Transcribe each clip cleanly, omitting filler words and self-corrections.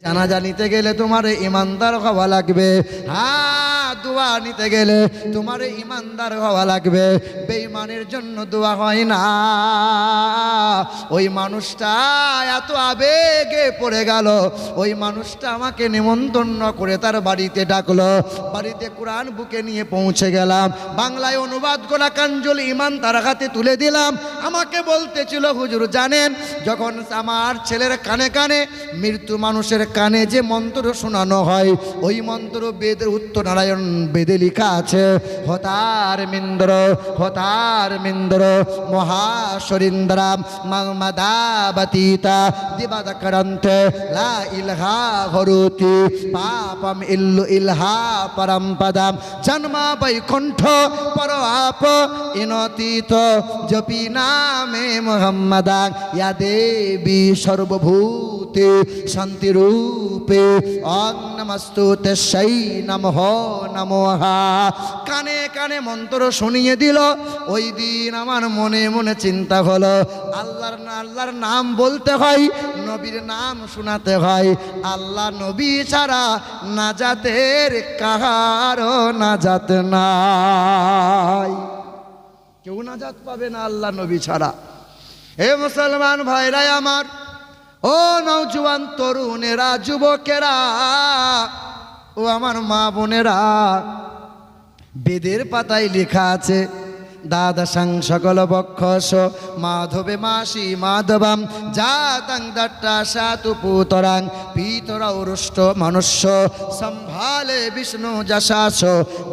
জানাজা নিতে গেলে তোমার ইমানদার হওয়া লাগবে। হ্যাঁ, দোয়া নিতে গেলে তোমার ইমানদার হওয়া লাগবে। বেঈমানের জন্য দোয়া হয় না। ওই মানুষটা এত আবেগে পড়ে গেল, ওই মানুষটা আমাকে নিমন্ত্রণ করে তার বাড়িতে ডাকলো। বাড়িতে কোরআন বুকে নিয়ে পৌঁছে গেলাম, বাংলায় অনুবাদ করা কাঞ্জুল ইমান তার হাতে তুলে দিলাম। আমাকে বলতেছিল, হুজুর জানেন, যখন আমার ছেলের কানে কানে মৃত্যু মানুষের কানে যে মন্ত্র শোনানো হয়, ওই মন্ত্র বেদের উত্তরনারায়ণ বেদে লেখা আছে, হতার মিন্দ্র হতার মিন্দ্র মহাশরীন্দ্রাম মাদাবতীতা দিবাদকরন্তে লা ইলহা হরুতি পাপম ইল্লু ইলহা পরমপদম জন্মা বৈকুণ্ঠ পর আপ ইনতীত জপি নামে মোহাম্মদাং ইয়া দেবী সর্বভূতে শান্তিরূপে অং নমস্তুতে সেই নমঃ নমঃ। কানে কানে মন্ত্র শুনিয়ে দিল। ওই দিন আমার মনে মনে চিন্তা হলো, আল্লাহর নাম বলতে হয়, নবীর নাম শোনাতে হয়। আল্লাহ নবী ছাড়া নাজাতের কাহারও নাজাত নাই। কেউ নাজাত পাবে না আল্লাহ নবী ছাড়া। হে মুসলমান ভাইরা আমার, ও নওজোয়ান তরুণেরা, যুবকেরা, ও আমার মা বোনেরা, বেদের পাতায় লেখা আছে, দ্বাদশাং সকল বক্ষস মাধবে মাসি মাধবাম জাতাং দট্টা সাতু পুতরাং পিতরৌরুষ্ট মনুষ্য সম্ভালে বিষ্ণু যশাস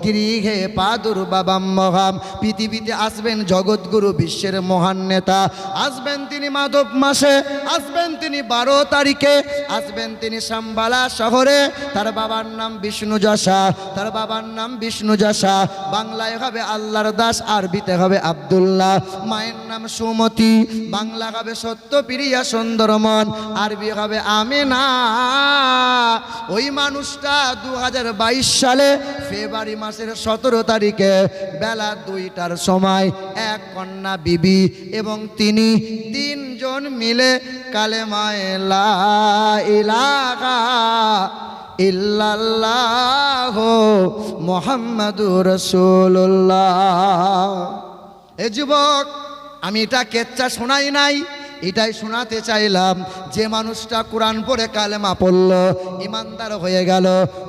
গৃহে প্রাদুর্ভাবম মহাম। পৃথিবীতে আসবেন জগৎগুরু, বিশ্বের মহান নেতা। আসবেন তিনি মাধব মাসে, আসবেন তিনি 12 তারিখে, আসবেন তিনি সাম্বালা শহরে। তার বাবার নাম বিষ্ণু যশা, তার বাবার নাম বিষ্ণু যশা। বাংলায় হবে আল্লাহর দাস, আরবিতে হবে আব্দুল্লাহ। মায়ের নাম সুমতি, বাংলা হবে সত্যপ্রিয়া সুন্দরমন, আরবি হবে আমেনা। ওই মানুষটা 2022 সালে ফেব্রুয়ারি মাসের 17 তারিখে বেলা 2টার সময় এক কন্যা বিবি এবং তিনি 3 জন মিলে কালেমায়ে লা ইলাহা ইল্লাল্লাহ মুহাম্মাদুর রাসূলুল্লাহ। এ যুবক, আমি এটা কেচ্চা শোনাই নাই, এটাই শোনাতে চাইলাম। যে মানুষটা কোরআন পড়ে কালেমা পড়ল, ইমানদার হয়ে গেল,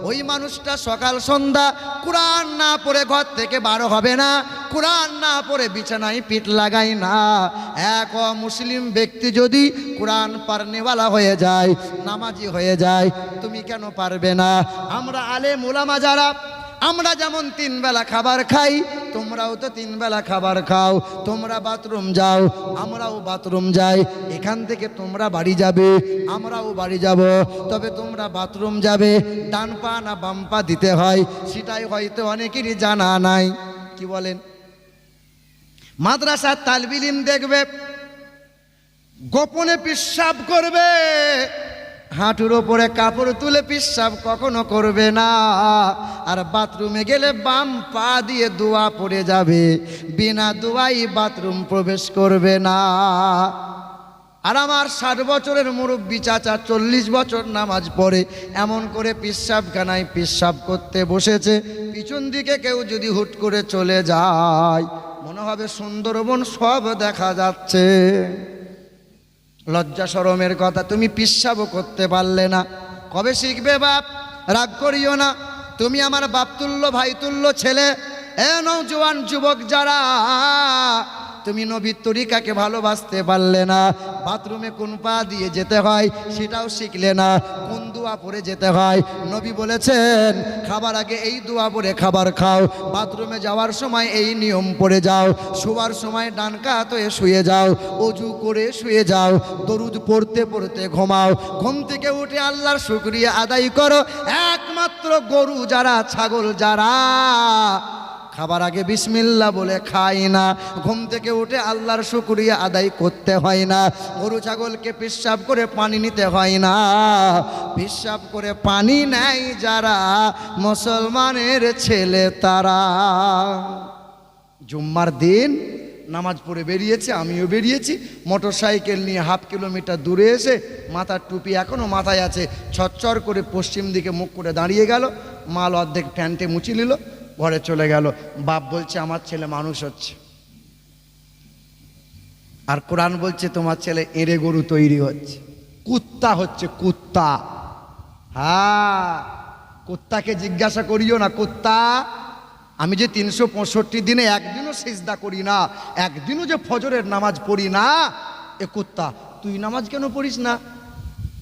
ওই মানুষটা সকাল সন্ধ্যা কোরআন না পড়ে ঘর থেকে বার হবে না, কোরআন না পড়ে বিছানায় পিঠ লাগাই না। এক মুসলিম ব্যক্তি যদি কোরআন পারনেওয়ালা হয়ে যায়, নামাজি হয়ে যায়, তুমি কেন পারবে না? আমরা আলেম ওলামা যারা, আমরা যেমন 3 বেলা খাবার খাই, তোমরাও তো 3 বেলা খাবার খাও। তোমরা বাথরুম যাও, আমরাও বাথরুম যাই। এখান থেকে তোমরা বাড়ি যাবে, আমরাও বাড়ি যাব। তবে তোমরা বাথরুম যাবে, ডান পা না বাম পা দিতে হয়, সেটাই হয়তো অনেকেরই জানা নাই। কি বলেন? মাদ্রাসার তালবে ইলম দেখবে, গোপনে পেশাব করবে, হাঁটুর ওপরে কাপড় তুলে পেশাব কখনো করবে না। আর বাথরুমে গেলে বাম পা দিয়ে দোয়া পড়ে যাবে, বিনা দোয়াই বাথরুম প্রবেশ করবে না। আর আমার 60 বছরের মুরব্বী চাচা 40 বছর নামাজ পড়ে এমন করে পেশাবখানায় পেশাব করতে বসেছে, পিছন দিকে কেউ যদি হুট করে চলে যায়, মনে হবে সুন্দরবন সব দেখা যাচ্ছে। লজ্জা শরমের কথা, তুমি পেশাবও করতে পারলে না। কবে শিখবে বাপ? রাগ করিও না, তুমি আমার বাপ তুল্য ভাই তুল্য ছেলে। এ নওজোয়ান যুবক যারা, তুমি নবীর তরিকাকে ভালোবাসতে পারলে না। বাথরুমে কোন পা দিয়ে যেতে হয় সেটাও শিখলে না, কোন দোয়া পড়ে যেতে হয়। নবী বলেছেন, খাবার আগে এই দোয়া পড়ে খাবার খাও, বাথরুমে যাওয়ার সময় এই নিয়ম পড়ে যাও, শোয়ার সময় ডান কাত হয়ে শুয়ে যাও, অজু করে শুয়ে যাও, দরুদ পড়তে পড়তে ঘুমাও। ঘুম থেকে উঠে আল্লাহর শুকরিয়া আদায় করো। একমাত্র গরু যারা, ছাগল যারা, খাবার আগে বিসমিল্লাহ বলে খাই না, ঘুম থেকে উঠে আল্লাহর শুকরিয়া আদায় করতে হয় না। গরু ছাগলকে পেশাব করে পানি নিতে হয় না, পেশাব করে পানি নেয় যারা, মুসলমানের ছেলে তারা। জুম্মার দিন নামাজ পড়ে বেরিয়েছে, আমিও বেরিয়েছি। মোটর সাইকেল নিয়ে 1/2 কিলোমিটার দূরে এসে মাথার টুপি এখনও মাথায় আছে, ছচ্চর করে পশ্চিম দিকে মুখ করে দাঁড়িয়ে গেল, মাল অর্ধেক প্যান্টে মুছি নিল, ঘরে চলে গেল। বাপ বলছে আমার ছেলে মানুষ হচ্ছে, আর কোরআন বলছে তোমার ছেলে এঁড়ে গরু তৈরি হচ্ছে, কুত্তা হচ্ছে, কুত্তা। হ্যাঁ, কুত্তাকে জিজ্ঞাসা করিও না, কুত্তা আমি যে 365 দিনে একদিনও সিজদা করি না, একদিনও যে ফজরের নামাজ পড়ি না, এ কুত্তা তুই নামাজ কেন পড়িস না?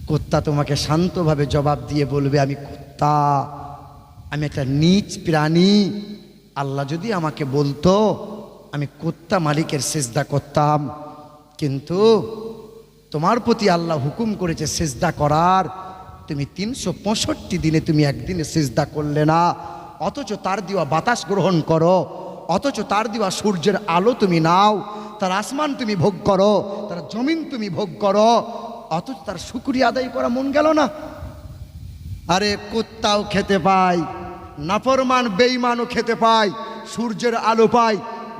কুত্তা তোমাকে শান্তভাবে জবাব দিয়ে বলবে আমি কুত্তা, আমি একটা নীচ প্রাণী। আল্লাহ যদি আমাকে বলতো আমি কুত্তা মালিকের সিজদা করতাম, কিন্তু তোমার প্রতি আল্লাহ হুকুম করেছে সিজদা করার, তুমি 365 দিনে তুমি একদিনে সিজদা করলে না, অথচ তার দেওয়া বাতাস গ্রহণ করো, অথচ তার দেওয়া সূর্যের আলো তুমি নাও, তার আসমান তুমি ভোগ করো, তার জমিন তুমি ভোগ করো, অথচ তার শুকরিয়া আদায় করা মন গেল না? আরে কুত্তাও খেতে পায়, নাফরমান বেঈমানও খেতে পায়, সূর্যের আলো পায়,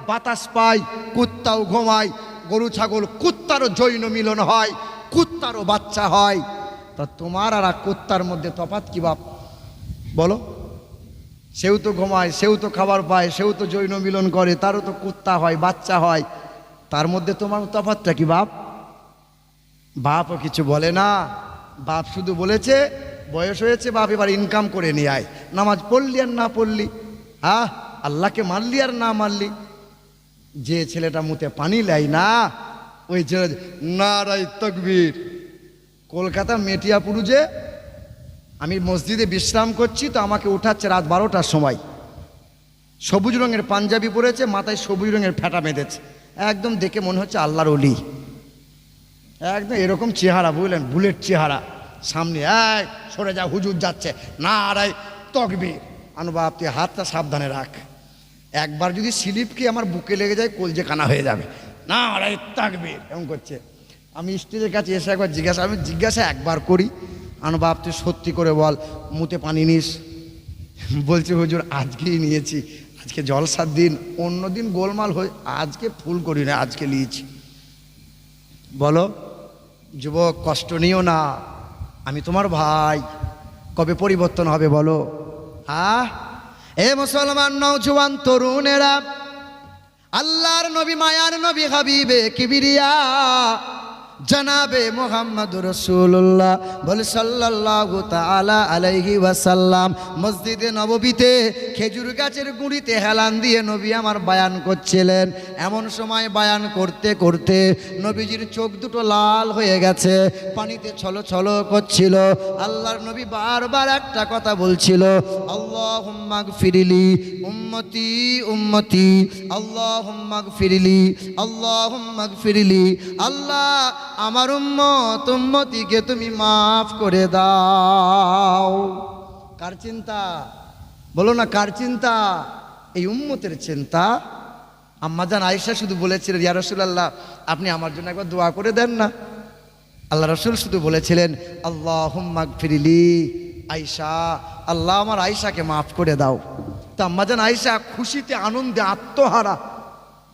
বাতাস পায়, কুত্তাও ঘুমায়, গরু ছাগল কুত্তারও যৌন মিলন হয়, কুত্তারও বাচ্চা হয়। তা তোমার আর কুত্তার মধ্যে তফাৎ কি বাপ বলো? সেও তো ঘুমায়, সেও তো খাবার পায়, সেও তো যৌন মিলন করে, তারও তো কুত্তা হয়, বাচ্চা হয়, তার মধ্যে তোমার তফাৎটা কি বাপ? বাপও কিছু বলে না, বাপ শুধু বলেছে বয়স হয়েছে বাপ এবার ইনকাম করে নিয়ে আয়, নামাজ পড়লি আর না পড়লি, হ্যাঁ আল্লাহকে মানলি আর না মানলি। যে ছেলেটা মুতে পানি লাই না, ওই ছেলে নারাই তাকবীর। কলকাতা মেটিয়াপুরুজে আমি মসজিদে বিশ্রাম করছি, তো আমাকে উঠাচ্ছে রাত 12টার সময়, সবুজ রঙের পাঞ্জাবি পরেছে, মাথায় সবুজ রঙের ফেটা বেঁধেছে, একদম দেখে মনে হচ্ছে আল্লাহর ওলি, একদম এরকম চেহারা, বুঝলেন, বুলেট চেহারা, সামনে এক সরে যা হুজুর যাচ্ছে, নারাই তাকবীর। আনুবাব তুই হাতটা সাবধানে রাখ, একবার যদি স্লিপকে আমার বুকে লেগে যায় কলজে কানা হয়ে যাবে, নারাই তাকবীর এমন করছে। আমি স্টেজের কাছে এসে একবার জিজ্ঞাসা একবার করি, আনুবাব তুই সত্যি করে বল মুতে পানি নিস? বলছে হুজুর আজকেই নিয়েছি, আজকে জলসার দিন, অন্য দিন গোলমাল হয়ে, আজকে ফুল করি না, আজকে নিয়েছি। বলো যুবক, কষ্ট নিও না, আমি তোমার ভাই, কবে পরিবর্তন হবে বলো? হ্যাঁ এ মুসলমান নওজোয়ান তরুণেরা, আল্লাহর নবী, মায়ার নবী, হাবিবে কিবরিয়া জনাবে মুহাম্মদুর রাসূলুল্লাহ বলে সাল্লাল্লাহু তাআলা আলাইহি ওয়াসাল্লাম মসজিদে নববীতে খেজুর গাছের গুঁড়িতে হেলান দিয়ে নবী আমার বায়ান করছিলেন। এমন সময় বায়ান করতে করতে নবীজির চোখ দুটো লাল হয়ে গেছে, পানিতে ছলছল করছিল। আল্লাহর নবী বারবার একটা কথা বলছিল, আল্লাহুম্মা গফিরলি উম্মতি উম্মতি, আল্লাহুম্মা গফিরলি, আল্লাহুম্মা গফিরলি, আল্লাহ আমার উম্মত উম্মতিকে তুমি মাফ করে দাও। কার চিন্তা বলো না, কার চিন্তা? এই উম্মতের চিন্তা। আম্মাজান আয়েশা শুধু বলেছিলেন, ইয়া রাসূলুল্লাহ আপনি আমার জন্য একবার দোয়া করে দেন না। আল্লাহ রাসূল শুধু বলেছিলেন আল্লাহুম্মা গফিরলি আয়েশা, আল্লাহ আমার আয়েশাকে মাফ করে দাও। তো আম্মাজান আয়েশা খুশিতে আনন্দে আত্মহারা।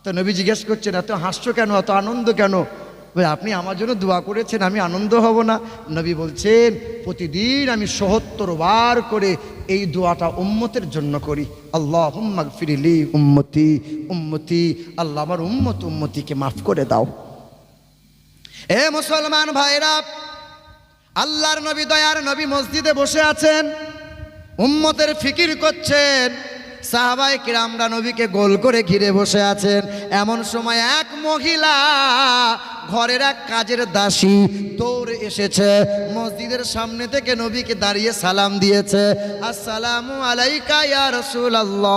তো নবী জিজ্ঞেস করছেন এত হাসছো কেন, এত আনন্দ কেন? আপনি আমার জন্য দোয়া করেছেন, আমি আনন্দ হব না? নবী বলছেন প্রতিদিন আমি ৭০ বার করে এই দোয়াটা উম্মতের জন্য করি, আল্লাহুম্মা গফিরলি উম্মতি উম্মতি, আল্লাহ আমার উম্মত উম্মতিকে মাফ করে দাও। এ মুসলমান ভাইরা, আল্লাহর নবী, দয়ার নবী মসজিদে বসে আছেন, উম্মতের ফিকির করছেন। সাহাবায়ে কিরামরা নবীকে গোল করে ঘিরে বসে আছেন। এমন সময় এক মহিলা, ঘরের এক কাজের দাসী দৌড়ে এসেছে, মসজিদের সামনে থেকে নবীকে দাঁড়িয়ে সালাম দিয়েছে, আসসালামু আলাইকা ইয়া রাসূলুল্লাহ,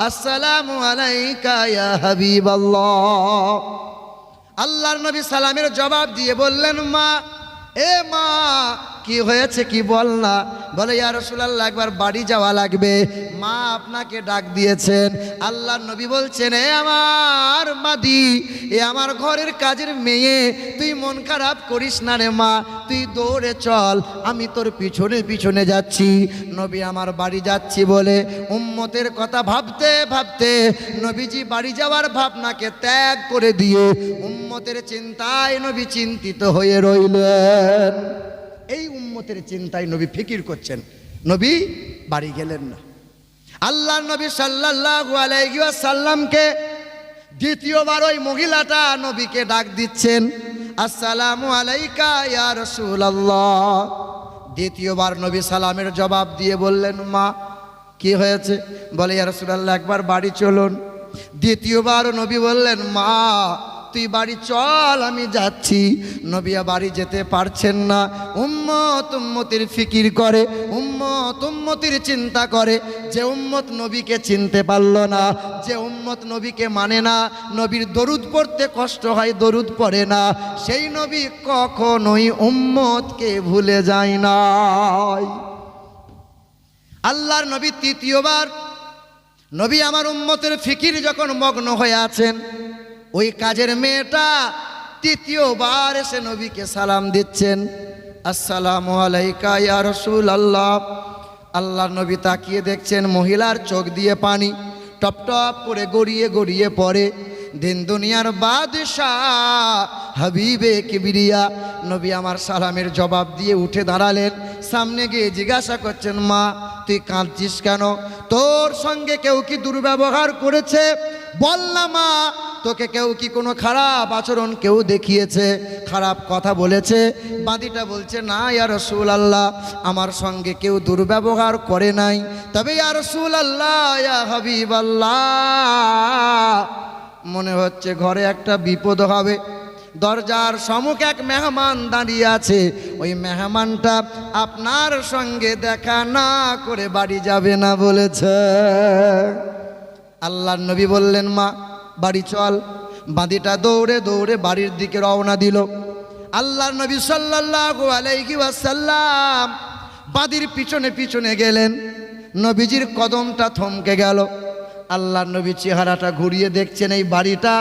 আসসালামু আলাইকা ইয়া হাবিবাল্লাহ। আল্লাহর নবী সালামের জবাব দিয়ে বললেন, মা, এ মা, কি হয়েছে কি বল না। বলে ইয়া রাসূলুল্লাহ একবার বাড়ি যাওয়া লাগবে, মা আপনাকে ডাক দিয়েছেন। আল্লাহর নবী বলছেন, এ আমার মাদি, এ আমার ঘরের কাজের মেয়ে, তুই মন খারাপ করিস না রে মা, তুই দৌড়ে চল, আমি তোর পিছনে পিছনে যাচ্ছি। নবী আমার বাড়ি যাচ্ছি বলে উম্মতের কথা ভাবতে ভাবতে নবীজি বাড়ি যাওয়ার ভাবনাকে ত্যাগ করে দিয়ে উম্মতের চিন্তায় নবী চিন্তিত হয়ে রইলেন। এই উম্মতের চিন্তায় নবী ফিকির করছেন, নবী বাড়ি গেলেন না। আল্লাহর নবী সাল্লাল্লাহু আলাইহি ওয়াসাল্লামকে দ্বিতীয়বার ওই মহিলাটা নবীকে ডাক দিচ্ছেন, আসসালামু আলাইকা ইয়া রাসূলুল্লাহ। দ্বিতীয়বার নবী সালামের জবাব দিয়ে বললেন, মা কি হয়েছে? বলে ইয়া রাসূলুল্লাহ একবার বাড়ি চলুন। দ্বিতীয়বার নবী বললেন, মা তুই বাড়ি চল, আমি যাচ্ছি। নবিয়া বাড়ি যেতে পারছেন না। উম্মত উম্মতির ফিকির করে, উম্মত উম্মতির চিন্তা করে। যে উম্মত নবীকে চিনতে পারল না, যে উম্মত নবীকে মানে না, নবীর দরুদ পড়তে কষ্ট হয়, দরুদ পড়ে না, সেই নবী কখনোই উম্মতকে ভুলে যায় না। আল্লাহর নবী তৃতীয়বার নবী আমার উম্মতের ফিকির যখন মগ্ন হয়ে আছেন, ওই কাজের মেয়েটা তৃতীয়বার এসে নবীকে সালাম দিচ্ছেন, আসসালামু আলাইকা ইয়া রাসূলুল্লাহ। আল্লাহর নবী তাকিয়ে দেখছেন মহিলার চোখ দিয়ে পানি টপ টপ করে গড়িয়ে গড়িয়ে পড়ে। দিন দুনিয়ার বাদশাহ হাবিবে কিবরিয়া নবী আমার সালামের জবাব দিয়ে উঠে দাঁড়ালেন। সামনে গিয়ে জিজ্ঞাসা করছেন, মা তুই কাঁদছিস কেন? তোর সঙ্গে কেউ কি দুর্ব্যবহার করেছে? বল না মা, তোকে কেউ কি কোনো খারাপ আচরণ কেউ দেখিয়েছে, খারাপ কথা বলেছে? বাদীটা বলছে, না ইয়া রাসূলুল্লাহ, আমার সঙ্গে কেউ দুর্ব্যবহার করে নাই। তবে ইয়া রাসূলুল্লাহ, ইয়া হাবিবাল্লাহ, মনে হচ্ছে ঘরে একটা বিপদ হবে। দরজার সম্মুখে এক মেহমান দাঁড়িয়ে আছে, ওই মেহমানটা আপনার সঙ্গে দেখা না করে বাড়ি যাবে না বলেছে। আল্লাহর নবী বললেন, মা বাড়ি চল। বাঁদিটা দৌড়ে দৌড়ে বাড়ির দিকে রওনা দিল। আল্লাহর নবী সাল্লাল্লাহু আলাইহি ওয়াসাল্লাম বাঁদির পিছনে পিছনে গেলেন। নবীজির কদমটা থমকে গেল। আল্লাহর নবী চেহারাটা ঘুরিয়ে দেখছেন, এই বাড়িটা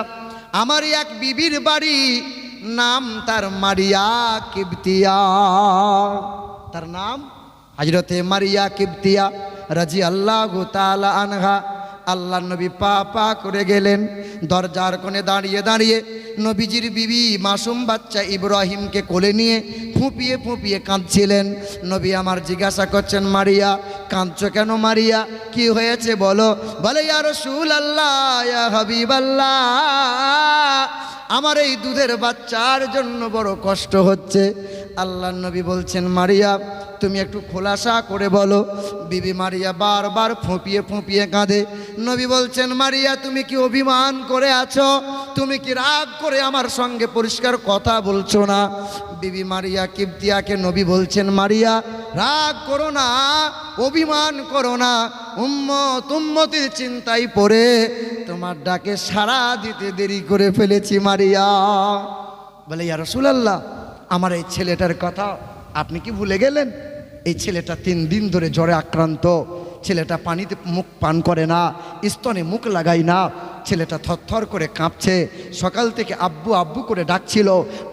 আমারই এক বিবির বাড়ি, নাম তার মারিয়া কিবতিয়া। তার নাম হযরতে মারিয়া কিবতিয়া রাদিয়াল্লাহু তাআলা আনহা। আল্লাহর নবী পা পা করে গেলেন। দরজার কোণে দাঁড়িয়ে দাঁড়িয়ে নবীজির বিবি মাসুম বাচ্চা ইব্রাহিমকে কোলে নিয়ে ফুঁপিয়ে ফুঁপিয়ে কাঁদছিলেন। নবী আমার জিজ্ঞাসা করছেন, মারিয়া কাঁদছো কেন? মারিয়া কি হয়েছে বলো? বলে, ইয়া রাসূলুল্লাহ, ইয়া হাবিবাল্লাহ, আমার এই দুধের বাচ্চার জন্য বড় কষ্ট হচ্ছে। আল্লাহর নবী বলছেন, মারিয়া তুমি একটু খোলাসা করে বলো। বিবি মারিয়া বারবার ফুঁপিয়ে ফুঁপিয়ে কাঁদে। নবী বলছেন, মারিয়া তুমি কি অভিমান করে আছো? তুমি কি রাগ করে আমার সঙ্গে পরিষ্কার কথা বলছো না? বিবি মারিয়া কিবতিয়াকে নবী বলছেন, মারিয়া রাগ করো না, অভিমান করো না, উম্মতির চিন্তায় পড়ে তোমার ডাকে সাড়া দিতে দেরি করে ফেলেছি মারিয়া। বলে, ইয়া রাসূলুল্লাহ, আমার এই ছেলেটার কথা আপনি কি ভুলে গেলেন? এই ছেলেটা 3 দিন ধরে জ্বরে আক্রান্ত। ছেলেটা পানিতে মুখ পান করে না, স্তনে মুখ লাগাই না। ছেলেটা থরথর করে কাঁপছে, সকাল থেকে আব্বু আব্বু করে ডাকছিল।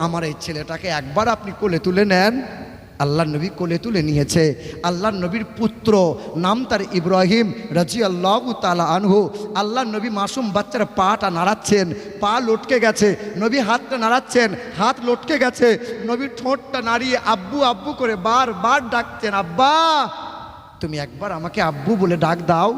আমার এই ছেলেটাকে একবার আপনি কোলে তুলে নেন। আল্লাহর নবী কোলে তুলে নিয়েছে। আল্লাহর নবীর পুত্র, নাম তার ইব্রাহিম রাদিয়াল্লাহু তাআলা আনহু। আল্লাহর নবী মাসুম বাচ্চার পাটা নাড়াচ্ছেন, পা লটকে গেছে। নবী হাতটা নাড়াচ্ছেন, হাত লটকে গেছে। নবী ঠোঁটটা নাড়িয়ে আব্বু আব্বু করে বারবার ডাকছেন, আব্বা তুমি একবার আমাকে আব্বু বলে ডাক দাও।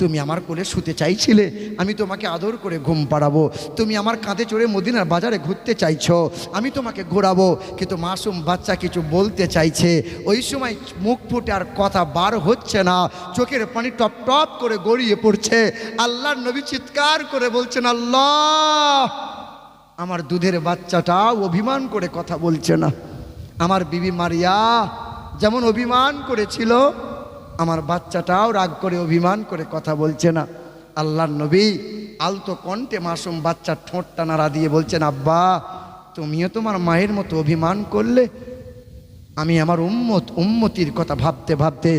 তুমি আমার কোলে শুতে চাইছিলে, আমি তোমাকে আদর করে ঘুম পাড়াবো। তুমি আমার কাঁধে চড়ে মদিনার বাজারে ঘুরতে চাইছো, আমি তোমাকে ঘোরাবো। কিন্তু মাসুম বাচ্চা কিছু বলতে চাইছে, ওই সময় মুখ ফুটে আর কথা বার হচ্ছে না, চোখের পানি টপ টপ করে গড়িয়ে পড়ছে। আল্লাহর নবী চিৎকার করে বলছেন, আল্লাহ, আমার দুধের বাচ্চাটাও অভিমান করে কথা বলছে না। আমার বিবি মারিয়া যেমন অভিমান করেছিল, আমার বাচ্চাটাও রাগ করে অভিমান করে কথা বলছে না। আল্লাহর নবী আলতো কণ্ঠে মাসুম বাচ্চার ঠোঁটটা নাড়া দিয়ে বলছেন, আব্বা তুমিও তোমার মায়ের মতো অভিমান করলে। আমি আমার উম্মতির কথা ভাবতে ভাবতে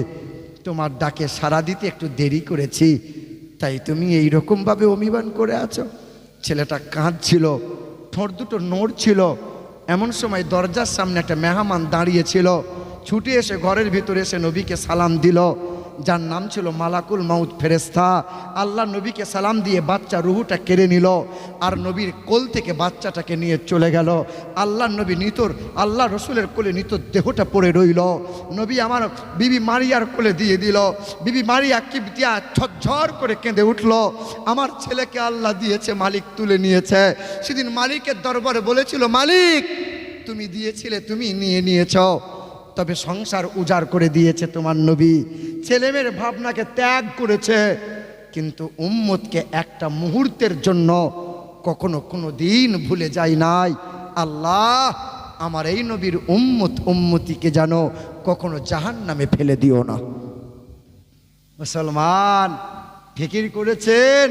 তোমার ডাকে সাড়া দিতে একটু দেরি করেছি, তাই তুমি এই রকমভাবে অভিমান করে আছো। ছেলেটা কাঁদছিল, ঠোঁট দুটো নড়ছিল। এমন সময় দরজার সামনে একটা মেহমান দাঁড়িয়েছিল, ছুটে এসে ঘরের ভিতরে এসে নবীকে সালাম দিল, যার নাম ছিল মালাকুল মাউত ফেরেশতা। আল্লাহ নবীকে সালাম দিয়ে বাচ্চা রুহুটা কেড়ে নিল, আর নবীর কোল থেকে বাচ্চাটাকে নিয়ে চলে গেল। আল্লাহ নবী নিতর আল্লাহ রসুলের কোলে নিতর দেহটা পড়ে রইল। নবী আমার বিবি মারিয়ার কোলে দিয়ে দিল। বিবি মারিয়া কিবতিয়া ঝরঝর করে কেঁদে উঠল, আমার ছেলেকে আল্লাহ দিয়েছে, মালিক তুলে নিয়েছে। সেদিন মালিকের দরবারে বলেছিল, মালিক তুমি দিয়েছিলে, তুমি নিয়ে নিয়েছ, তবে সংসার উজাড় করে দিয়েছে তোমার নবী, ছেলেমেয়ের ভাবনাকে ত্যাগ করেছে, কিন্তু উম্মতকে একটা মুহূর্তের জন্য কখনো কোনো দিন ভুলে যায় নাই। আল্লাহ আমার এই নবীর উম্মতিকে যেন কখনো জাহান্নামে ফেলে দিও না। মুসলমান ফিকির করেছেন,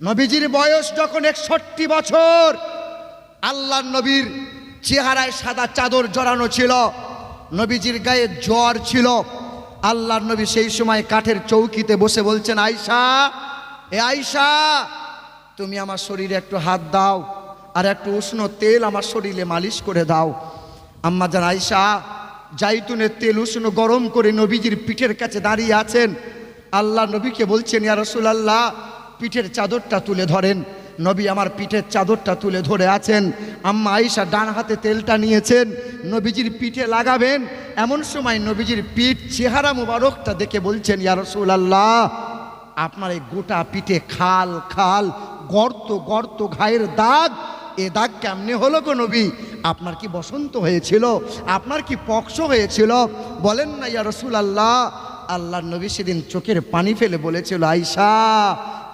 নবীজির বয়স যখন 61 বছর, আল্লাহ নবীর চেহারায় সাদা চাদর জড়ানো ছিল, নবীজির গায়ে জ্বর ছিল। আল্লাহর নবী সেই সময় কাঠের চৌকিতে বসে বলছেন, আয়েশা, এ আয়েশা, তুমি আমার শরীরে একটু হাত দাও, আর একটু উষ্ণ তেল আমার শরীরে মালিশ করে দাও। আম্মা জান আয়েশা জাইতুনের তেল উষ্ণ গরম করে নবীজির পিঠের কাছে দাঁড়িয়ে আছেন। আল্লাহ নবীকে বলছেন, ইয়া রাসূলুল্লাহ, পিঠের চাদরটা তুলে ধরেন। নবী আমার পিঠের চাদরটা তুলে ধরে আছেন। আম্মা আয়েশা ডান হাতে তেলটা নিয়েছেন, নবীজির পিঠে লাগাবেন। এমন সময় নবীজির পিঠ চেহারা মুবারকটা দেখে বলছেন, ইয়া রাসূলুল্লাহ, আপনার এই গোটা পিঠে খাল খাল, গর্ত গর্ত, ঘায়ের দাগ, এ দাগ কেমনে হলো গো নবী? আপনার কি বসন্ত হয়েছিল? আপনার কি পক্স হয়েছিল? বলেন না ইয়া রাসূলুল্লাহ। আল্লাহ নবী সেদিন চোখের পানি ফেলে বলেছিল, আয়েশা,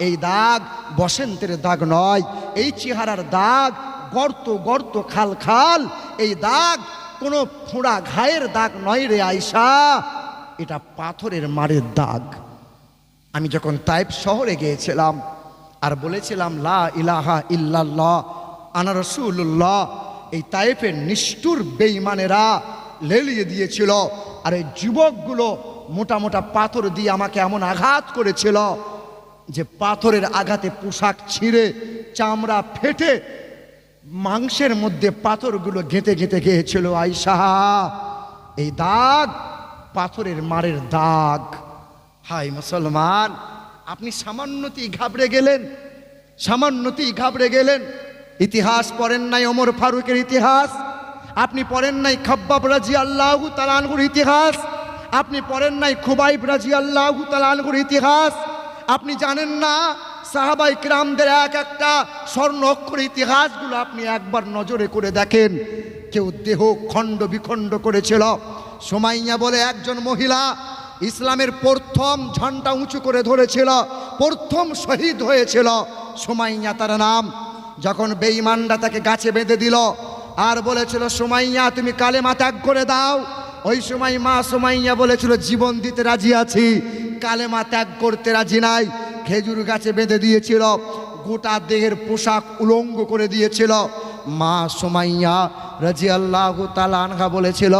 এই দাগ বসন্তের দাগ নয়, এই চেহারার দাগ গর্ত গর্ত, খাল খাল, এই দাগ কোনো ফোঁড়া ঘায়ের দাগ নয় রে আয়েশা, এটা পাথরের মারের দাগ। আমি যখন তায়েফ শহরে গিয়েছিলাম আর বলেছিলাম লা ইলাহা ইল্লাল্লাহ আনা রাসূলুল্লাহ, এই তায়েফের নিষ্ঠুর বেঈমানেরা লেলিয়ে দিয়েছিল, আর এই যুবকগুলো মোটা মোটা পাথর দিয়ে আমাকে এমন আঘাত করেছিল যে পাথরের আঘাতে পোশাক ছিঁড়ে, চামড়া ফেটে, মাংসের মধ্যে পাথরগুলো গেঁথে গেঁথে গিয়েছিল। আয়েশা, এই দাগ পাথরের মারের দাগ। হাই মুসলমান, আপনি সামান্যতেই ঘাবড়ে গেলেন, সামান্যতেই ঘাবড়ে গেলেন। ইতিহাস পড়েন নাই ওমর ফারুকের ইতিহাস, আপনি পড়েন নাই খাব্বাব রাদিয়াল্লাহু তাআলা আনহুর ইতিহাস, আপনি পড়েন নাই খুবাইব রাদিয়াল্লাহু তাআলা আনহুর ইতিহাস, আপনি জানেন না সাহাবাই কিরামদের এক একটা স্বর্ণ অক্ষর ইতিহাসগুলো আপনি একবার নজরে করে দেখেন। কেউ দেহ খণ্ড বিখণ্ড করেছিল। সুমাইয়া বলে একজন মহিলা ইসলামের প্রথম ঝান্ডা উঁচু করে ধরেছিল, প্রথম শহীদ হয়েছিল, সুমাইয়া তার নাম। যখন বেঈমানরা তাকে গাছে বেঁধে দিল আর বলেছিল, সুমাইয়া তুমি কালেমা ত্যাগ করে দাও, ওই সময় মা সুমাইয়া বলেছিল, জীবন দিতে রাজি আছি, কালেমা ত্যাগ করতে রাজি নাই। খেজুর গাছে বেঁধে দিয়েছিল, গোটা দেহের পোশাক উলঙ্গ করে দিয়েছিল। মা সুমাইয়া রাদিয়াল্লাহু তাআলা আনহা বলেছিল,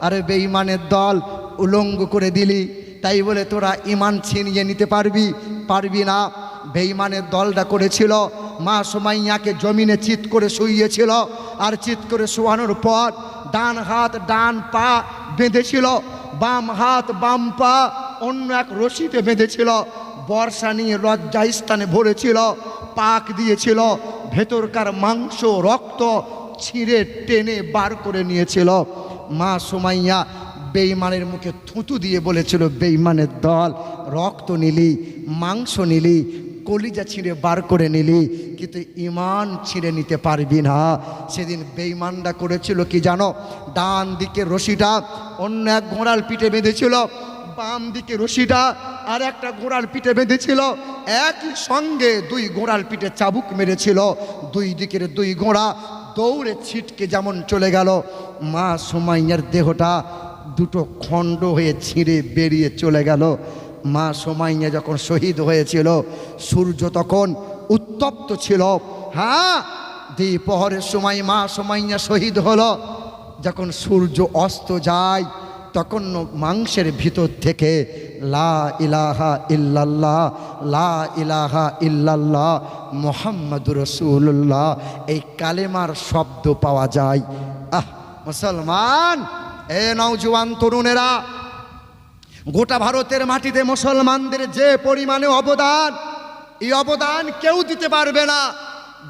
আরে বেঈমানের দল, উলঙ্গ করে দিলি, তাই বলে তোরা ঈমান ছিনিয়ে নিতে পারবি? পারবি না। বেঈমানের দলটা করেছিল, মা সুমাইয়াকে জমিনে চিৎ করে শুইয়েছিল, আর চিৎ করে শোয়ানোর পর ডান হাত ডান পা বেঁধেছিল, বাম হাত বাম পা অন্য এক রশিতে বেঁধেছিল, বর্ষা নিয়ে লজ্জাস্থানে ভরেছিল, পাক দিয়েছিল, ভেতরকার মাংস রক্ত ছিঁড়ে টেনে বার করে নিয়েছিল। মা সুমাইয়া বেঈমানের মুখে থুতু দিয়ে বলেছিল, বেঈমানের দল, রক্ত নিলি, মাংস নিলি, কলিজা ছিঁড়ে বার করে নিলি, কিন্তু ঈমান ছিঁড়ে নিতে পারবি না। সেদিন বেঈমানরা করেছিল কি জানো? ডান দিকে রশিটা অন্য এক ঘোড়ার পিঠে বেঁধেছিল, বাম দিকে রশিটা আর একটা ঘোড়ার পিঠে বেঁধেছিল, একই সঙ্গে দুই ঘোড়ার পিঠে চাবুক মেরেছিল। দুই দিকের দুই ঘোড়া দৌড়ে ছিটকে যেমন চলে গেল, মা সুমাইয়ার দেহটা দুটো খণ্ড হয়ে ছিঁড়ে বেরিয়ে চলে গেল। মা সুমাইয়া যখন শহীদ হয়েছিল, সূর্য তখন উত্তপ্ত ছিল। হ্যাঁ, দ্বিপ্রহরের সময় মা সুমাইয়া শহীদ হলো। যখন সূর্য অস্ত যায় তখন মাংসের ভিতর থেকে লা ইলাহা ইল্লাল্লাহ, লা ইলাহা ইল্লাল্লাহ মুহাম্মাদুর রাসূলুল্লাহ এই কালেমার শব্দ পাওয়া যায়। মুসলমান, এ নওজোয়ান তরুণেরা, গোটা ভারতের মাটিতে মুসলমানদের যে পরিমাণে অবদান, এই অবদান কেউ দিতে পারবে না।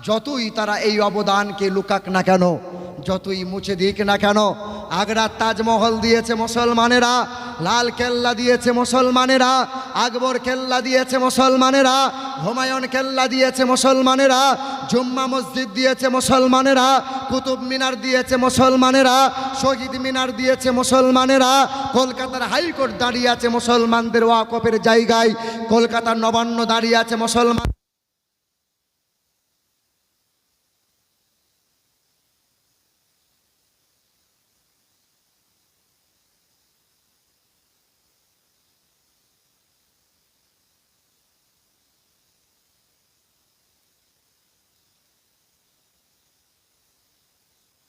যতই তারা এই অবদানকে লুকাক না কেন, যতই মুছে দিক না কেন। আগ্রার তাজমহল দিয়েছে মুসলমানেরা, লাল কেল্লা দিয়েছে মুসলমানেরা, আকবর কেল্লা দিয়েছে মুসলমানেরা, হুমায়ুন কেল্লা দিয়েছে মুসলমানেরা, জুম্মা মসজিদ দিয়েছে মুসলমানেরা, কুতুব মিনার দিয়েছে মুসলমানেরা, শহীদ মিনার দিয়েছে মুসলমানেরা, কলকাতার হাইকোর্ট দাঁড়িয়ে আছে মুসলমানদের ওয়াকফের জায়গায়, কলকাতার নবান্ন দাঁড়িয়ে আছে মুসলমান।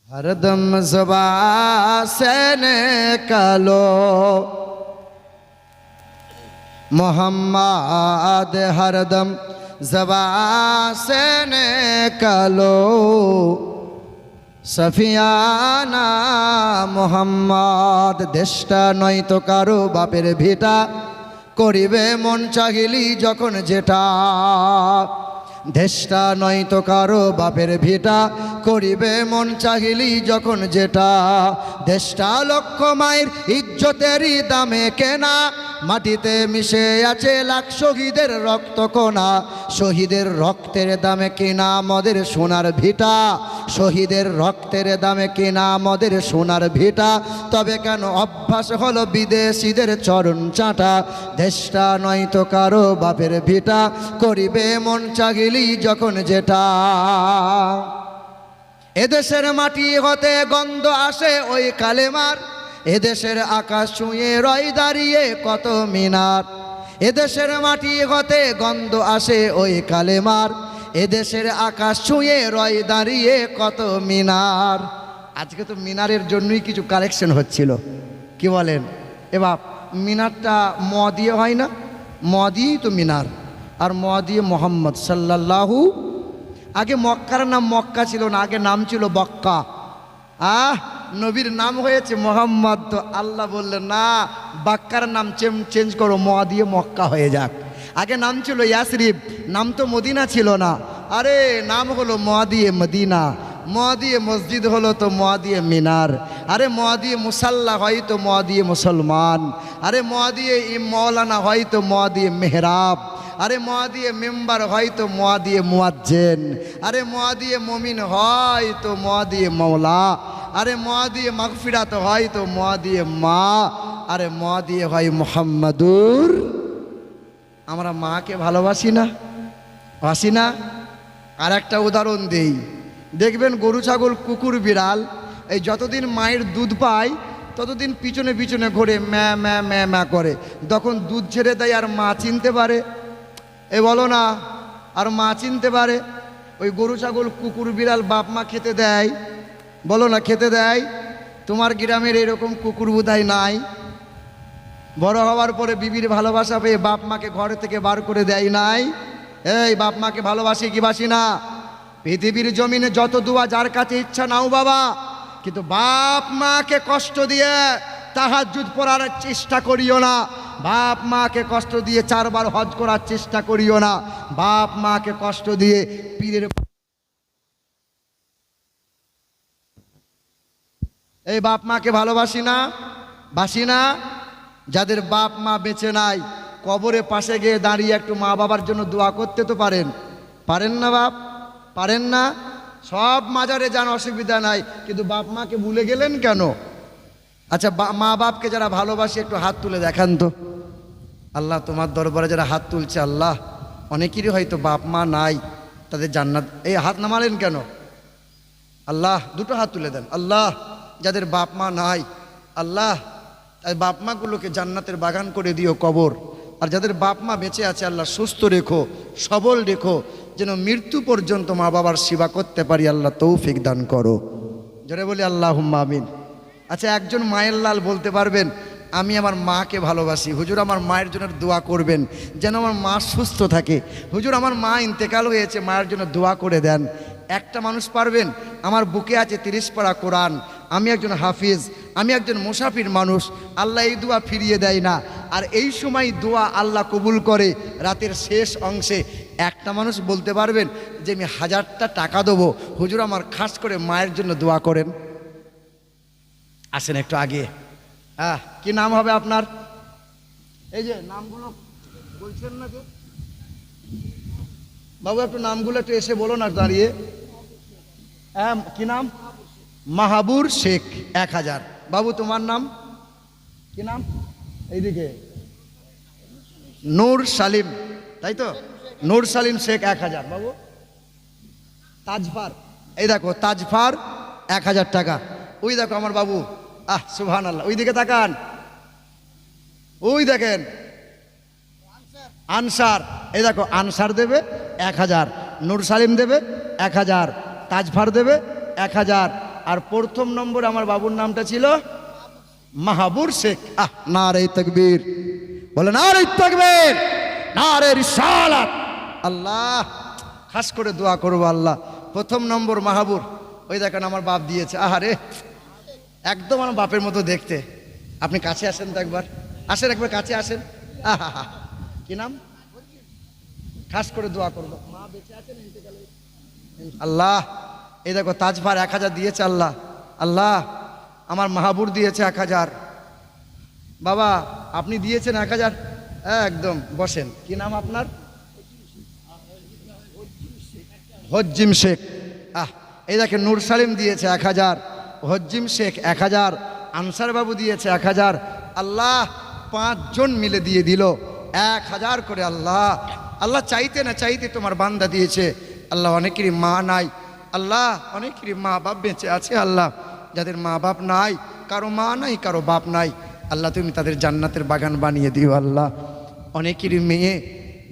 हरदम ज़ुबान से निकालो मोहम्मद, हरदम ज़ुबान से निकालो सफियाना मोहम्मद। देशटा नय तो कारो बापेर ভিটা, করিবে মন চাহিলি যখন যেটা। দেশটা নয় তো কারো বাপের ভিটা, করিবে মন চাহিলি যখন যেটা। দেশটা লক্ষ মায়ের ইজ্জতেরই দামে কেনা, মাটিতে মিশে আছে লাখ শহীদের রক্ত কোনা। শহীদের রক্তের দামে কেনা মদের সোনার ভিটা, শহীদের রক্তের দামে কেনা মদের সোনার ভিটা। তবে কেন অভ্যাস হলো বিদেশিদের চরণ চাটা। দেশটা নয় তো কারো বাপের ভিটা, করিবে মন চাহিলি যখন যেটা। এদেশের মাটি হতে গন্ধ আসে ওই কালেমার, এদেশের আকাশ ছুঁয়ে রয় দাঁড়িয়ে কত মিনার। এদেশের মাটি হতে গন্ধ আসে ওই কালেমার, এদেশের আকাশ ছুঁয়ে রয় দাঁড়িয়ে কত মিনার। আজকে তো মিনারের জন্যই কিছু কালেকশন হচ্ছিল, কি বলেন? এবার মিনারটা ম দিয়ে হয় না, ম দিয়েই তো মিনার, আর ম দিয়ে মোহাম্মদ সাল্লাল্লাহু। আগে মক্কার নাম মক্কা ছিল না, আগে নাম ছিল বক্কা। নবীর নাম হয়েছে মোহাম্মদ, তো আল্লাহ বললেন না, বাক্কার নাম চেঞ্জ করো, ম দিয়ে মক্কা হয়ে যাক। আগে নাম ছিল ইয়াসরিব, নাম তো মদিনা ছিল না, আরে নাম হলো ম দিয়ে মদিনা। ম দিয়ে মসজিদ হলো তো ম দিয়ে মিনার। আরে ম দিয়ে মুসাল্লা হয় তো ম দিয়ে মুসলমান। আরে ম দিয়ে মৌলানা হয় তো ম দিয়ে মেহরাব। আরে ম দিয়ে মেম্বার হয় তো ম দিয়ে মুয়াজ্জিন। আরে ম দিয়ে মুমিন হয় তো ম দিয়ে মৌলা। আরে ম দিয়ে মাগফিরাত হয় তো ম দিয়ে মা। আরে ম দিয়ে হয় মুহাম্মাদুর। আমরা মাকে ভালোবাসি না, বাসি না? আর একটা উদাহরণ দেই, দেখবেন গরু ছাগল কুকুর বিড়াল এই যতদিন মায়ের দুধ পায় ততদিন পিছনে পিছনে ঘোরে, ম্যা ম্যা ম্যা ম্যা করে। তখন দুধ ছেড়ে দেয় আর মা চিনতে পারে, এ বলো না, আর মা চিনতে পারে। ওই গরু ছাগল কুকুর বিড়াল বাপ মা খেতে দেয়, বলো না খেতে দেয়? তোমার গ্রামের এরকম কুকুর বোধহয় নাই। বড় হওয়ার পরে বিবির ভালোবাসা পেয়ে বাপ মাকে ঘর থেকে বার করে দেয় নাই? এই বাপ মাকে ভালোবাসি কি বাসি না? পৃথিবীর জমিনে যত দোয়া যার কাছে ইচ্ছা নাও বাবা, কিন্তু বাপ মাকে কষ্ট দিয়ে তাহাজ্জুদ পড়ার চেষ্টা করিও না। বাপ মাকে কষ্ট দিয়ে 4 বার হজ করার চেষ্টা করিও না। বাপ মাকে কষ্ট দিয়ে পীরের, এই বাপ মাকে ভালোবাসি না, বাসি না? যাদের বাপ মা বেঁচে নাই, কবরে পাশে গিয়ে দাঁড়িয়ে একটু মা বাবার জন্য দোয়া করতে তো পারেন, পারেন না বাপ? পারেন না? সব মাজারে যান, অসুবিধা নাই, কিন্তু বাপ মাকে ভুলে গেলেন কেন? আচ্ছা, মা বাপকে যারা ভালোবাসে একটু হাত তুলে দেখান তো। আল্লাহ তোমার দরবারে যারা হাত তুলছে, আল্লাহ অনেকেরই হয়তো বাপ মা নাই, তাদের জান্নাত। এই হাত নামালেন কেন? আল্লাহ দুটো হাত তুলে দেন। আল্লাহ যাদের বাপ মা নাই, আল্লাহ তাই বাপ মাগুলোকে জান্নাতের বাগান করে দিও কবর। আর যাদের বাপ মা বেঁচে আছে, আল্লাহ সুস্থ রেখো, সবল রেখো, যেন মৃত্যু পর্যন্ত মা বাবার সেবা করতে পারি। আল্লাহ তৌফিক দান করো। জোরে বলি আল্লাহুম্মা আমিন। আচ্ছা, একজন মায়ের লাল বলতে পারবেন আমি আমার মাকে ভালোবাসি, হুজুর আমার মায়ের জন্য দোয়া করবেন যেন আমার মা সুস্থ থাকে, হুজুর আমার মা ইন্তেকাল হয়েছে মায়ের জন্য দোয়া করে দেন। একটা মানুষ পারবেন আমার বুকে আছে 30 পারা কোরআন, আমি একজন হাফিজ, আমি একজন মুসাফির মানুষ, আল্লাহ এই দোয়া ফিরিয়ে দেয় না, আর এই সময় দোয়া আল্লাহ কবুল করে রাতের শেষ অংশে। একটা মানুষ বলতে পারবেন যে আমি 1000টা টাকা দেবো, হুজুর আমার খাস করে মায়ের জন্য দোয়া করেন। আসেন একটু আগে। কি নাম হবে আপনার? এই যে নামগুলো বলছেন না যে বাবু, একটু নামগুলো একটু এসে বলো না দাঁড়িয়ে। হ্যাঁ, কি নাম? মাহাবুর শেখ 1000। বাবু তোমার নাম কি নাম? এইদিকে নূর সালিম, তাই তো? নূর সালিম শেখ 1000। বাবু তাজফার, এই দেখো তাজফার 1000 টাকা। ওই দেখো আমার বাবু, সুবহানাল্লাহ, ওই দিকে তাকান, ওই দেখেন আনসার, এই দেখো আনসার দেবে 1000, নূর সালিম দেবে 1000, তাজফার দেবে 1000, আর প্রথম নম্বরে আমার বাবুর নামটা ছিল মাহাবুর শেখ। নারে তাকবীর, বলে নারে তাকবীর, নারে রিসালাত। আল্লাহ খাস করে দোয়া করবো আল্লাহ, প্রথম নম্বর মাহাবুর। ওই দেখেন আমার বাপ দিয়েছে, আহারে একদম আমার বাপের মতো দেখতে। আপনি কাছে আসেন তো একবার, আসেন একবার কাছে আসেন। কি নাম? খাস করে দোয়া করবো, মা বেঁচে আছেন ইন্তেকাল হয়েছে। আল্লাহ এই দেখো তাজফার 1000 দিয়েছে আল্লাহ। আল্লাহ আমার মাহাবুর দিয়েছে 1000। বাবা আপনি দিয়েছেন 1000, একদম বসেন। কি নাম আপনার? হজ্জিম শেখ। এই দেখেন নূর সালিম দিয়েছে 1000, হজ্জিম শেখ 1000, আনসার বাবু দিয়েছে 1000। আল্লাহ 5 জন মিলে দিয়ে দিল 1000 করে। আল্লাহ আল্লাহ চাইতে না চাইতে তোমার বান্দা দিয়েছে। আল্লাহ অনেকেরই মা নাই, আল্লাহ অনেকেরই মা বাপ বেঁচে আছে। আল্লাহ যাদের মা বাপ নাই, কারো মা নাই কারো বাপ নাই, আল্লাহ তুমি তাদের জান্নাতের বাগান বানিয়ে দিও। আল্লাহ অনেকেরই মেয়ে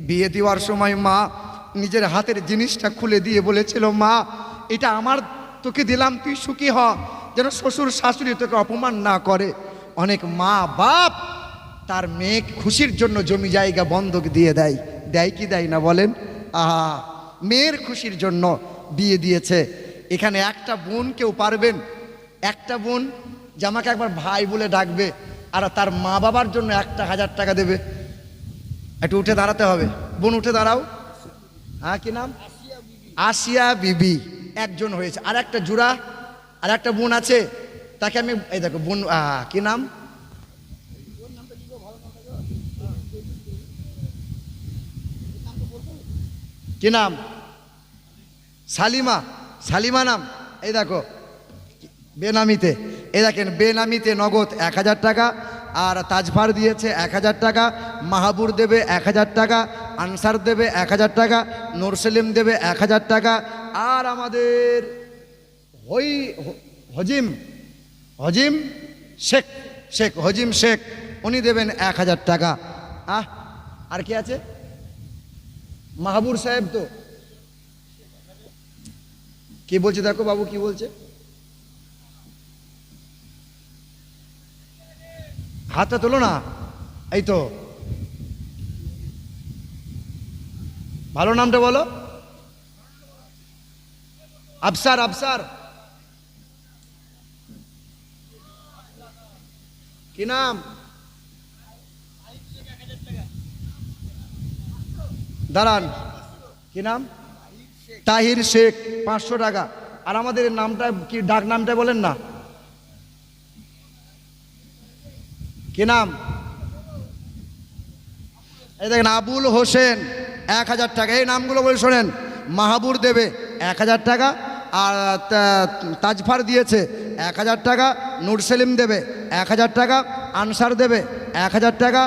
বিয়ে দেওয়ার সময় মা নিজের হাতের জিনিসটা খুলে দিয়ে বলেছিল, মা এটা আমার, তোকে দিলাম তুই সুখী হ, যেন শ্বশুর শাশুড়ি তোকে অপমান না করে। অনেক মা বাপ তার মেয়ে খুশির জন্য জমি জায়গা বন্ধক দিয়ে দেয়, দেয় কি দেয় না বলেন? মেয়ের খুশির জন্য বিয়ে দিয়েছে। এখানে একটা বোন কেউ পারবেন, একটা বোন যে আমাকে একবার ভাই বলে ডাকবে আর তার মা বাবার জন্য 1000 টাকা দেবে? একটু উঠে দাঁড়াতে হবে। বোন উঠে দাঁড়াও। কি নাম? আসিয়া বিবি, একজন হয়েছে। আর একটা জোড়া, আর একটা বোন আছে, তাকে আমি, এই দেখো বোন, কি নাম? কি নাম? সালিমা, সালিমা নাম। এই দেখো বেনামিতে, এই দেখেন বেনামিতে নগদ 1000 টাকা। আর তাজফার দিয়েছে 1000 টাকা, মাহাবুর দেবে 1000 টাকা, আনসার দেবে 1000 টাকা, নূর সেলিম দেবে 1000 টাকা, আর আমাদের হজিম হজিম শেখ, শেখ হজিম শেখ, উনি দেবেন 1000 টাকা। আর কি আছে? মাহাবুর সাহেব তো কি বলছে দেখো বাবু, কি বলছে? হাতটা তোলো না। এই তো ভালো নামটা বলো। আফসার, আফসার কি নাম? দাঁড়ান, কি নাম? তাহির শেখ 500 টাকা। আর আমাদের নামটা কি, ডাক নামটা বলেন না, কি নাম? এই দেখেন আবুল হোসেন 1000 টাকা। এই নামগুলো বলে শোনেন। মাহাবুর দেবে 1000 টাকা, আর তাজফার দিয়েছে 1000 টাকা, নূর সেলিম দেবে 1000 টাকা, আনসার দেবে 1000 টাকা,